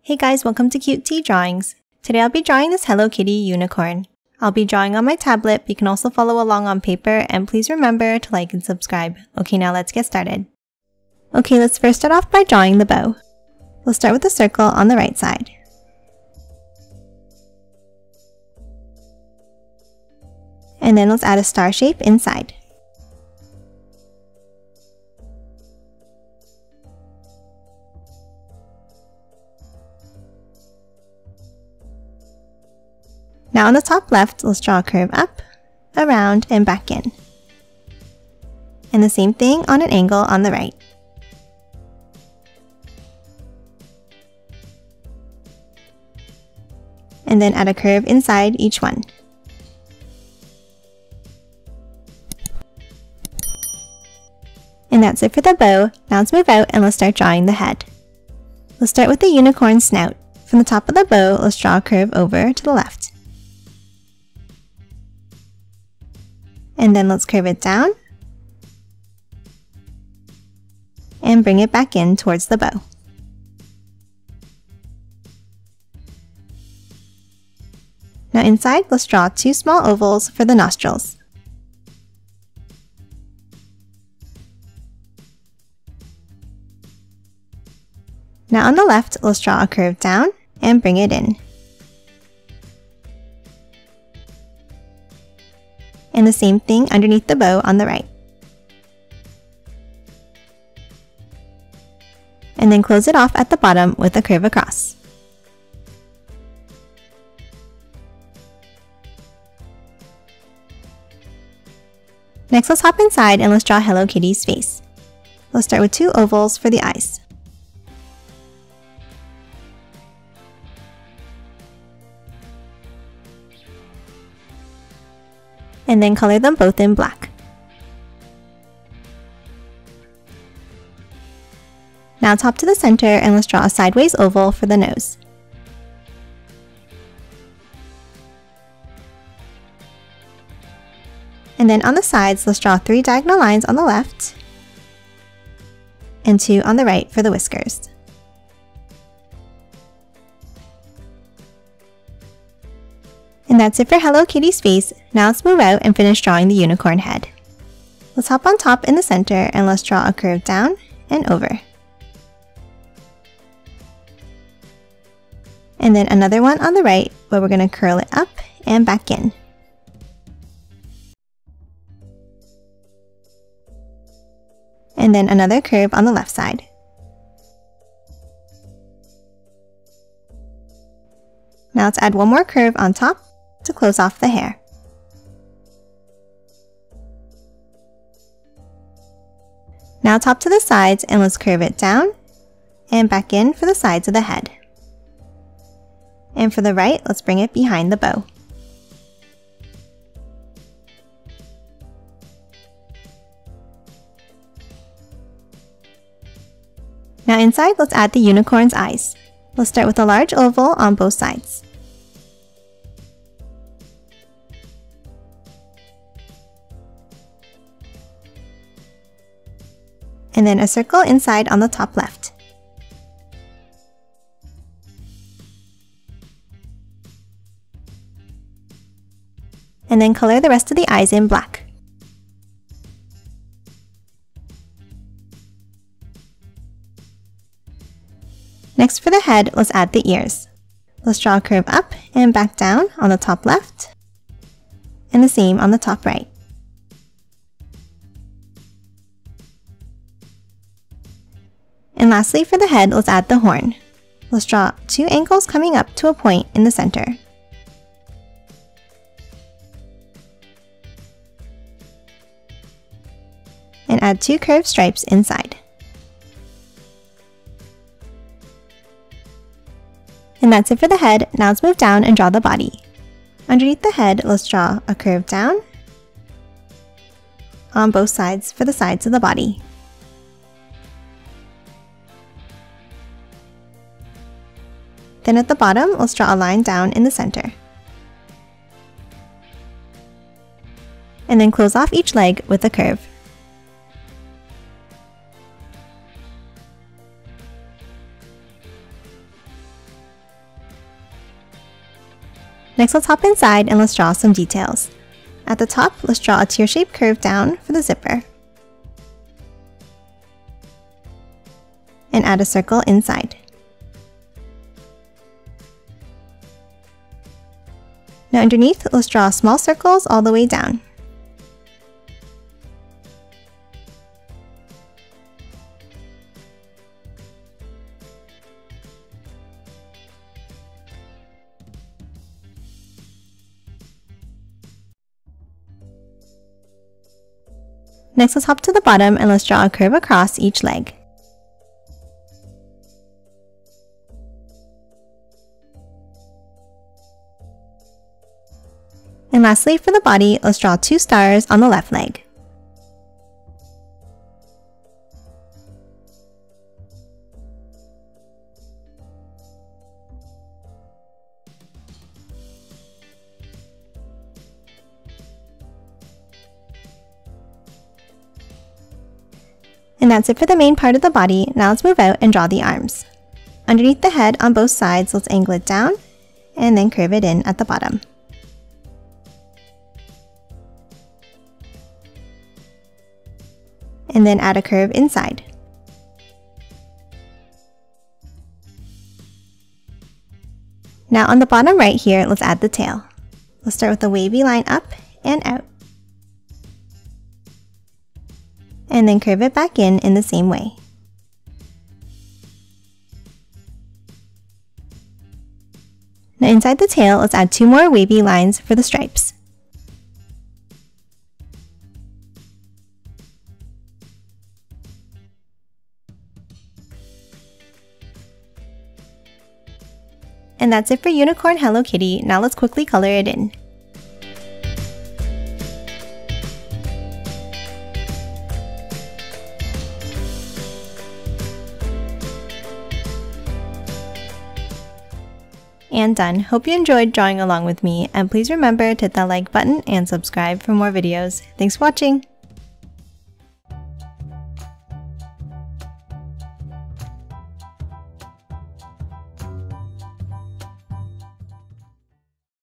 Hey guys, welcome to Kitī Drawings. Today I'll be drawing this Hello Kitty unicorn. I'll be drawing on my tablet, but you can also follow along on paper, and please remember to like and subscribe. Okay, now let's get started. Okay, let's first start off by drawing the bow. We'll start with a circle on the right side. And then let's add a star shape inside. Now on the top left, let's draw a curve up, around, and back in. And the same thing on an angle on the right. And then add a curve inside each one. And that's it for the bow. Now let's move out and let's start drawing the head. Let's start with the unicorn snout. From the top of the bow, let's draw a curve over to the left. And then let's curve it down and bring it back in towards the bow. Now inside, let's draw two small ovals for the nostrils. Now on the left, let's draw a curve down and bring it in. And the same thing underneath the bow on the right. And then close it off at the bottom with a curve across. Next, let's hop inside and let's draw Hello Kitty's face. Let's start with two ovals for the eyes. And then color them both in black. Now top to the center and let's draw a sideways oval for the nose. And then on the sides, let's draw 3 diagonal lines on the left and 2 on the right for the whiskers. And that's it for Hello Kitty's face. Now let's move out and finish drawing the unicorn head. Let's hop on top in the center and let's draw a curve down and over. And then another one on the right where we're going to curl it up and back in. And then another curve on the left side. Now let's add one more curve on top to close off the hair. Now top to the sides and let's curve it down and back in for the sides of the head. And for the right, let's bring it behind the bow. Now inside, let's add the unicorn's eyes. Let's start with a large oval on both sides. And then a circle inside on the top left. And then color the rest of the eyes in black. Next for the head, let's add the ears. Let's draw a curve up and back down on the top left, and the same on the top right. And lastly for the head, let's add the horn. Let's draw 2 angles coming up to a point in the center. And add 2 curved stripes inside. And that's it for the head. Now let's move down and draw the body. Underneath the head, let's draw a curve down on both sides for the sides of the body. Then at the bottom, let's draw a line down in the center. And then close off each leg with a curve. Next, let's hop inside and let's draw some details. At the top, let's draw a tear-shaped curve down for the zipper. And add a circle inside. Now underneath, let's draw small circles all the way down. Next, let's hop to the bottom and let's draw a curve across each leg. And lastly, for the body, let's draw 2 stars on the left leg. And that's it for the main part of the body. Now let's move out and draw the arms. Underneath the head on both sides, let's angle it down and then curve it in at the bottom. And then add a curve inside. Now on the bottom right here, let's add the tail. Let's start with a wavy line up and out. And then curve it back in the same way. Now inside the tail, let's add 2 more wavy lines for the stripes. And that's it for Unicorn Hello Kitty. Now let's quickly color it in. And done. Hope you enjoyed drawing along with me, and please remember to hit that like button and subscribe for more videos. Thanks for watching!